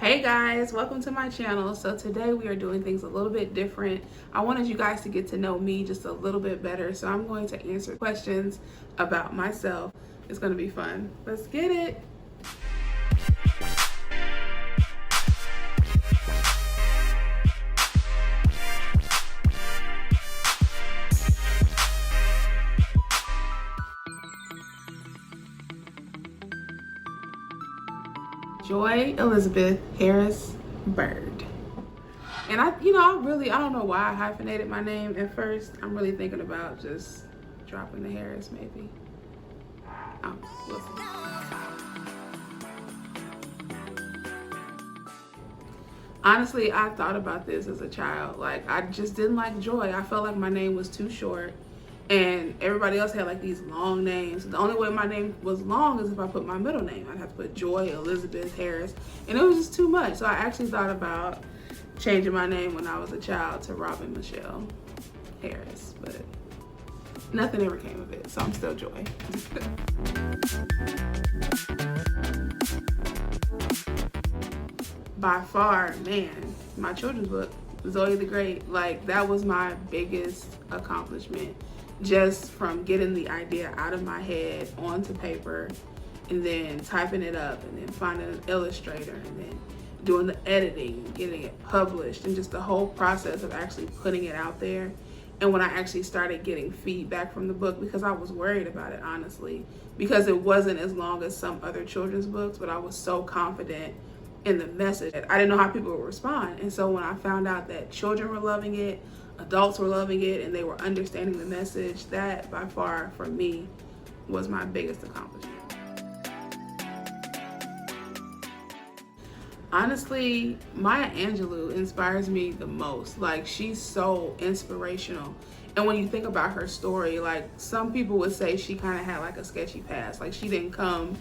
Hey guys, welcome to my channel. So today we are doing things a little bit different. I wanted you guys to get to know me just a little bit better. So I'm going to answer questions about myself. It's going to be fun. Let's get it. Joy Elizabeth Harris Bird. And I don't know why I hyphenated my name at first. I'm really thinking about just dropping the Harris maybe. We'll see. Honestly, I thought about this as a child. Like, I just didn't like Joy. I felt like my name was too short. And everybody else had like these long names. The only way my name was long is if I put my middle name. I'd have to put Joy Elizabeth Harris. And it was just too much. So I actually thought about changing my name when I was a child to Robin Michelle Harris. But nothing ever came of it. So I'm still Joy. By far, man, my children's book, Zoe the Great, like that was my biggest accomplishment. Just from getting the idea out of my head onto paper and then typing it up and then finding an illustrator and then doing the editing, getting it published, and just the whole process of actually putting it out there. And when I actually started getting feedback from the book, because I was worried about it, honestly, because it wasn't as long as some other children's books, but I was so confident in the message. I didn't know how people would respond. And so when I found out that children were loving it, adults were loving it, and they were understanding the message, that by far for me was my biggest accomplishment. Honestly, Maya Angelou inspires me the most. Like, she's so inspirational. And when you think about her story, like some people would say she kind of had like a sketchy past. Like, she didn't come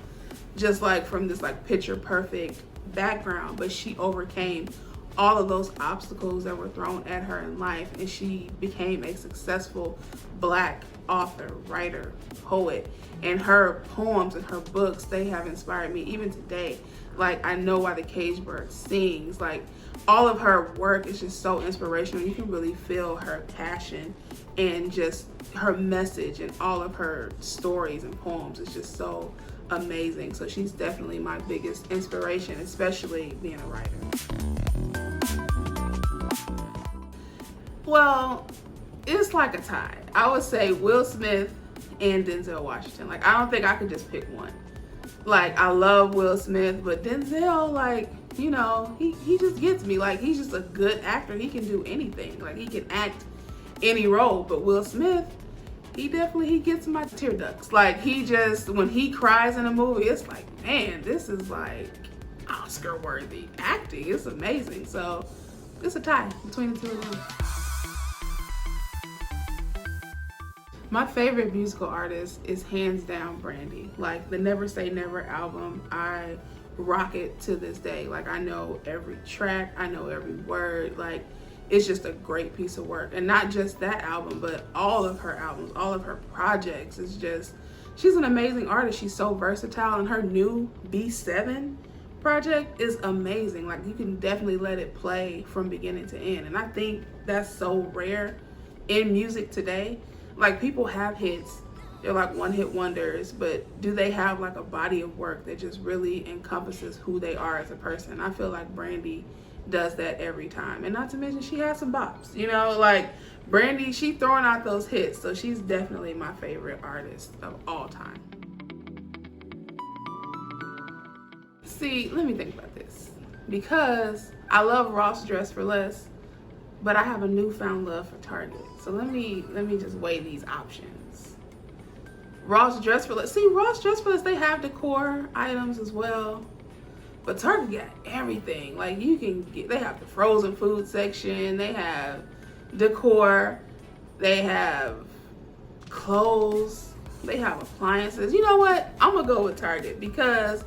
just like from this like picture perfect background, but she overcame all of those obstacles that were thrown at her in life, and she became a successful Black author, writer, poet. And her poems and her books, they have inspired me even today. Like, I Know Why the Caged Bird Sings. Like, all of her work is just so inspirational. You can really feel her passion and just her message, and all of her stories and poems is just so amazing. So she's definitely my biggest inspiration, especially being a writer. Well, it's like a tie. I would say Will Smith and Denzel Washington. Like, I don't think I could just pick one. Like, I love Will Smith, but Denzel, like, you know, he just gets me. Like, he's just a good actor. He can do anything. Like, he can act any role. But Will Smith, he gets my tear ducts. Like, he just, when he cries in a movie, it's like, man, this is like Oscar worthy acting. It's amazing. So it's a tie between the two of them. My favorite musical artist is hands down Brandy. Like, the Never Say Never album, I rock it to this day. Like, I know every track, I know every word. Like, it's just a great piece of work. And not just that album, but all of her albums, all of her projects. It's just, she's an amazing artist. She's so versatile, and her new B7 project is amazing. Like, you can definitely let it play from beginning to end. And I think that's so rare in music today. Like, people have hits, they're like one-hit wonders, but do they have like a body of work that just really encompasses who they are as a person? I feel like Brandy does that every time. And not to mention, she has some bops, you know, like Brandy, she throwing out those hits. So she's definitely my favorite artist of all time. See, let me think about this, because I love Ross Dress for Less, but I have a newfound love for Target. So let me just weigh these options. Ross Dress for Less. See, Ross Dress for Less, they have decor items as well. But Target got everything. Like, you can get, they have the frozen food section, they have decor, they have clothes, they have appliances. You know what? I'm gonna go with Target, because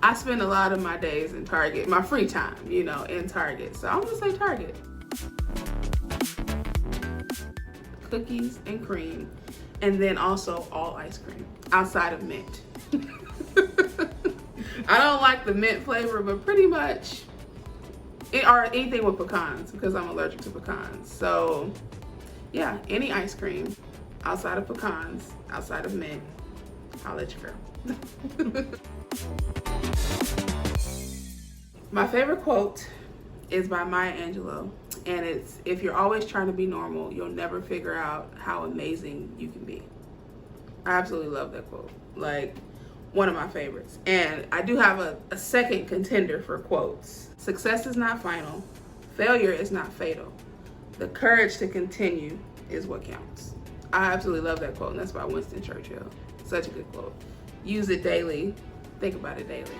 I spend a lot of my days in Target, my free time, you know, in Target. So I'm gonna say Target. Cookies and cream, and then also all ice cream outside of mint. I don't like the mint flavor, but pretty much or anything with pecans because I'm allergic to pecans. So yeah, any ice cream outside of pecans, outside of mint, I'll let you go. My favorite quote is by Maya Angelou, and it's, if you're always trying to be normal, you'll never figure out how amazing you can be. I absolutely love that quote. Like, one of my favorites. And I do have a second contender for quotes. Success is not final. Failure is not fatal. The courage to continue is what counts. I absolutely love that quote, and that's by Winston Churchill. Such a good quote. Use it daily. Think about it daily.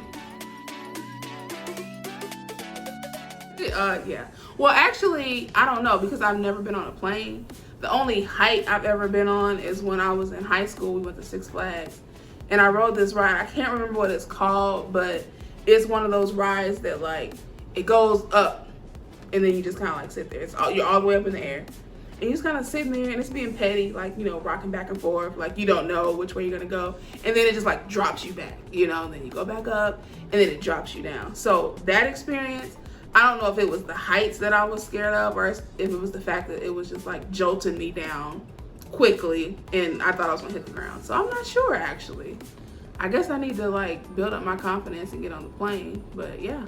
Yeah. Well, actually, I don't know because I've never been on a plane. The only hike I've ever been on is when I was in high school. We went to Six Flags, and I rode this ride. I can't remember what it's called, but it's one of those rides that, like, it goes up, and then you just kind of like sit there. You're all the way up in the air, and you just kind of sitting there, and it's being petty, like, you know, rocking back and forth, like you don't know which way you're gonna go, and then it just like drops you back, you know, and then you go back up, and then it drops you down. So that experience, I don't know if it was the heights that I was scared of or if it was the fact that it was just like jolting me down quickly and I thought I was gonna hit the ground. So I'm not sure, actually. I guess I need to like build up my confidence and get on the plane. But yeah,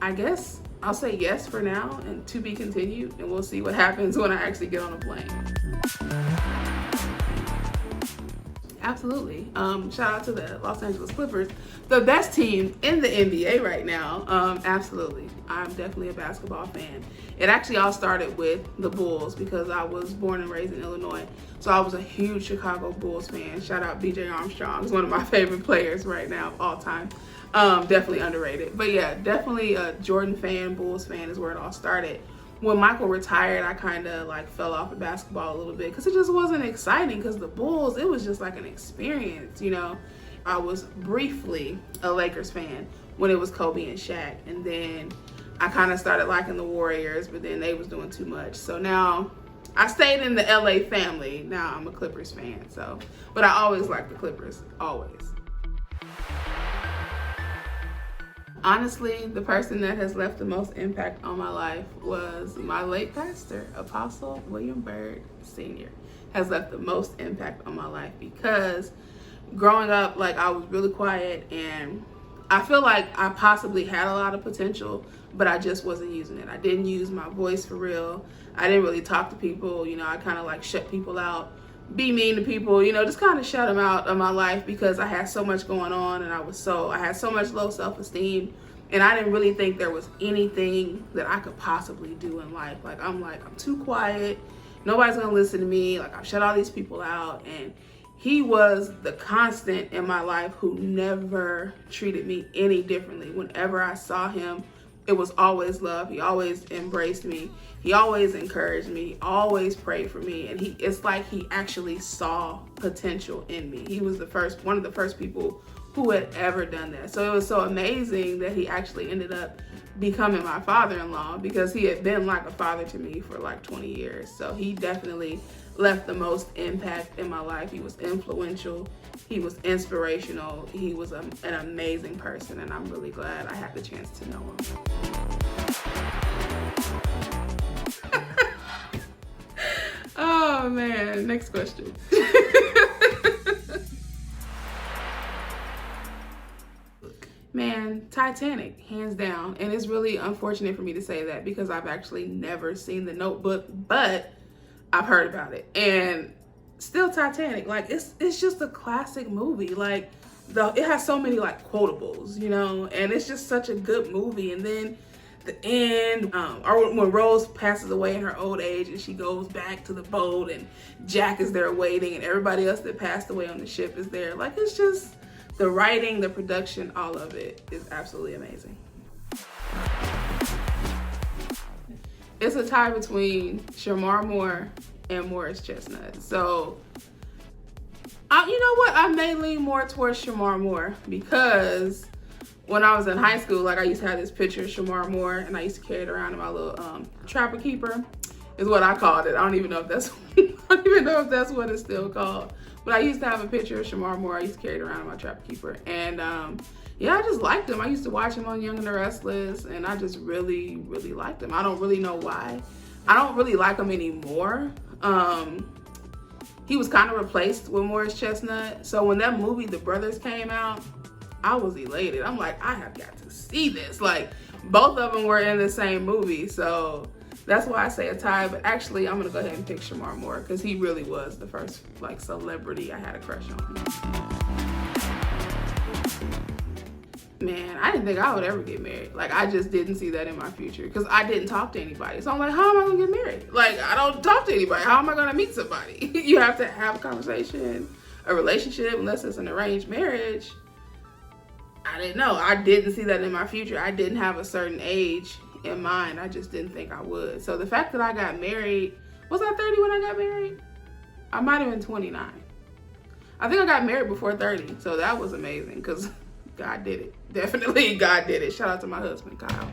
I guess I'll say yes for now and to be continued, and we'll see what happens when I actually get on a plane. Absolutely. Shout out to the Los Angeles Clippers, the best team in the NBA right now. Absolutely. I'm definitely a basketball fan. It actually all started with the Bulls because I was born and raised in Illinois. So I was a huge Chicago Bulls fan. Shout out BJ Armstrong. He's one of my favorite players right now of all time. Definitely underrated. But yeah, definitely a Jordan fan, Bulls fan is where it all started. When Michael retired, I kind of like fell off of basketball a little bit because it just wasn't exciting because the Bulls, it was just like an experience, you know. I was briefly a Lakers fan when it was Kobe and Shaq, and then I kind of started liking the Warriors, but then they was doing too much. So now I stayed in the LA family. Now I'm a Clippers fan, so, but I always liked the Clippers, always. Honestly, the person that has left the most impact on my life was my late pastor, Apostle William Byrd Sr. has left the most impact on my life because growing up, like, I was really quiet and I feel like I possibly had a lot of potential, but I just wasn't using it. I didn't use my voice for real. I didn't really talk to people. You know, I kind of like shut people out, be mean to people, you know, just kind of shut them out of my life because I had so much going on and I had so much low self-esteem, and I didn't really think there was anything that I could possibly do in life. I'm too quiet. Nobody's gonna listen to me. Like, I've shut all these people out, and he was the constant in my life who never treated me any differently. Whenever I saw him, it was always love. He always embraced me. He always encouraged me, always prayed for me. And it's like he actually saw potential in me. He was one of the first people who had ever done that. So it was so amazing that he actually ended up becoming my father-in-law because he had been like a father to me for like 20 years. So he definitely left the most impact in my life. He was influential. He was inspirational. He was an amazing person, and I'm really glad I had the chance to know him. Oh man, next question. Man, Titanic, hands down. And it's really unfortunate for me to say that because I've actually never seen The Notebook, but I've heard about it. And still Titanic, like it's just a classic movie. Like it has so many like quotables, you know, and it's just such a good movie. And then the end, or when Rose passes away in her old age and she goes back to the boat and Jack is there waiting and everybody else that passed away on the ship is there. Like, it's just the writing, the production, all of it is absolutely amazing. It's a tie between Shemar Moore and Morris Chestnut. So, you know what? I may lean more towards Shemar Moore because when I was in high school, like, I used to have this picture of Shemar Moore and I used to carry it around in my little trapper keeper, is what I called it. I don't even know if that's what it's still called. But I used to have a picture of Shemar Moore. I used to carry it around in my trapper keeper. And yeah, I just liked him. I used to watch him on Young and the Restless, and I just really, really liked him. I don't really know why. I don't really like him anymore. He was kind of replaced with Morris Chestnut. So when that movie, The Brothers, came out, I was elated. I'm like, I have got to see this. Like, both of them were in the same movie. So that's why I say a tie. But actually, I'm going to go ahead and pick Shemar Moore because he really was the first, like, celebrity I had a crush on. Man, I didn't think I would ever get married. Like, I just didn't see that in my future because I didn't talk to anybody. So I'm like, how am I gonna get married? Like, I don't talk to anybody. How am I gonna meet somebody? You have to have a conversation, a relationship, unless it's an arranged marriage. I didn't know. I didn't see that in my future. I didn't have a certain age in mind. I just didn't think I would. So the fact that I got married, was I 30 when I got married? I might have been 29. I think I got married before 30. So that was amazing because God did it. Definitely God did it. Shout out to my husband, Kyle.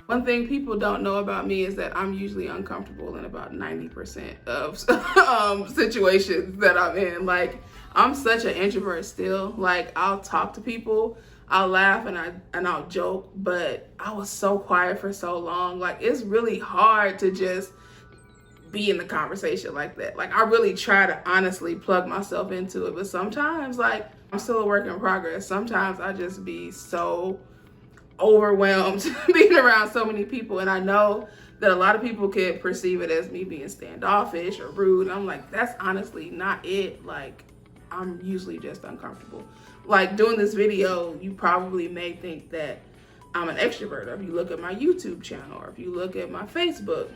One thing people don't know about me is that I'm usually uncomfortable in about 90% of situations that I'm in. Like, I'm such an introvert still. Like, I'll talk to people, I'll laugh and I'll joke, but I was so quiet for so long. Like, it's really hard to just be in the conversation like that. Like, I really try to honestly plug myself into it, but sometimes, like, I'm still a work in progress. Sometimes I just be so overwhelmed being around so many people, and I know that a lot of people could perceive it as me being standoffish or rude. I'm like, that's honestly not it. Like, I'm usually just uncomfortable. Like, doing this video, you probably may think that I'm an extrovert, or if you look at my YouTube channel, or if you look at my Facebook,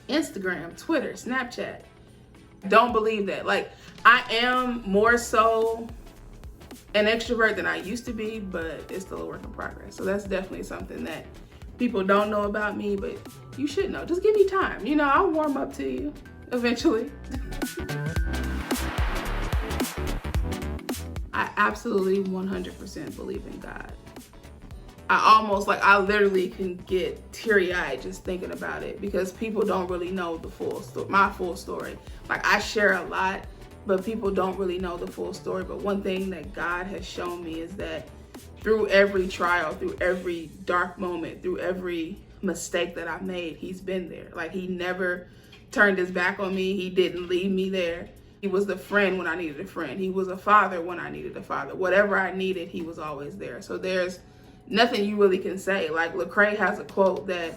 Instagram, Twitter, Snapchat. Don't believe that. Like, I am more so an extrovert than I used to be, but it's still a work in progress. So that's definitely something that people don't know about me, but you should know. Just give me time. You know, I'll warm up to you eventually. I absolutely 100% believe in God. I literally can get teary-eyed just thinking about it because people don't really know the full story, my full story. Like, I share a lot, but people don't really know the full story. But one thing that God has shown me is that through every trial, through every dark moment, through every mistake that I've made, he's been there. Like, he never turned his back on me. He didn't leave me there. He was the friend when I needed a friend. He was a father when I needed a father. Whatever I needed, he was always there. So there's nothing you really can say. Like, Lecrae has a quote that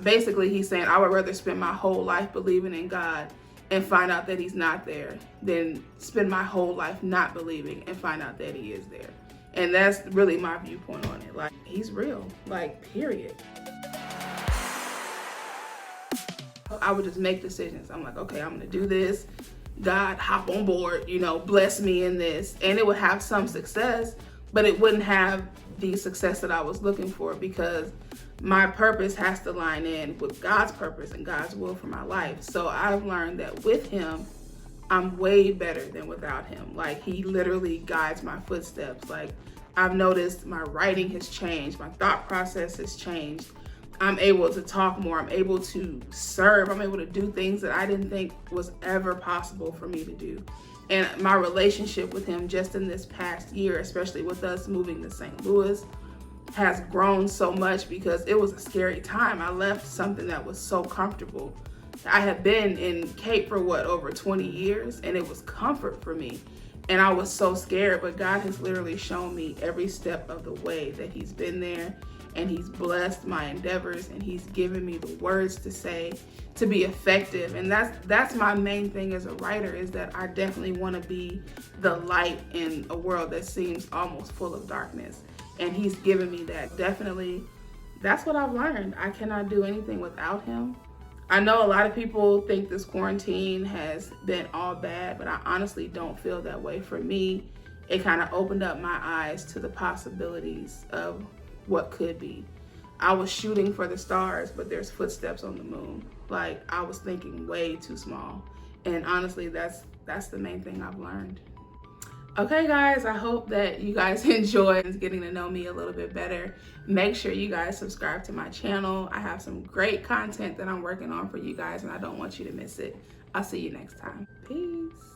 basically he's saying, I would rather spend my whole life believing in God and find out that he's not there than spend my whole life not believing and find out that he is there. And that's really my viewpoint on it. Like, he's real, like, period. I would just make decisions. I'm like, okay, I'm gonna do this. God, hop on board, you know, bless me in this. And it would have some success, but it wouldn't have the success that I was looking for because my purpose has to line in with God's purpose and God's will for my life. So I've learned that with him, I'm way better than without him. Like, he literally guides my footsteps. Like, I've noticed my writing has changed. My thought process has changed. I'm able to talk more. I'm able to serve. I'm able to do things that I didn't think was ever possible for me to do. And my relationship with him just in this past year, especially with us moving to St. Louis, has grown so much because it was a scary time. I left something that was so comfortable. I had been in Cape for over 20 years, and it was comfort for me. And I was so scared, but God has literally shown me every step of the way that he's been there, and he's blessed my endeavors, and he's given me the words to say to be effective. And that's my main thing as a writer, is that I definitely want to be the light in a world that seems almost full of darkness. And he's given me that. Definitely, that's what I've learned. I cannot do anything without him. I know a lot of people think this quarantine has been all bad, but I honestly don't feel that way. For me, it kind of opened up my eyes to the possibilities of what could be. I was shooting for the stars, but there's footsteps on the moon. Like, I was thinking way too small. And honestly, that's the main thing I've learned. Okay, guys, I hope that you guys enjoyed getting to know me a little bit better. Make sure you guys subscribe to my channel. I have some great content that I'm working on for you guys, and I don't want you to miss it. I'll see you next time. Peace.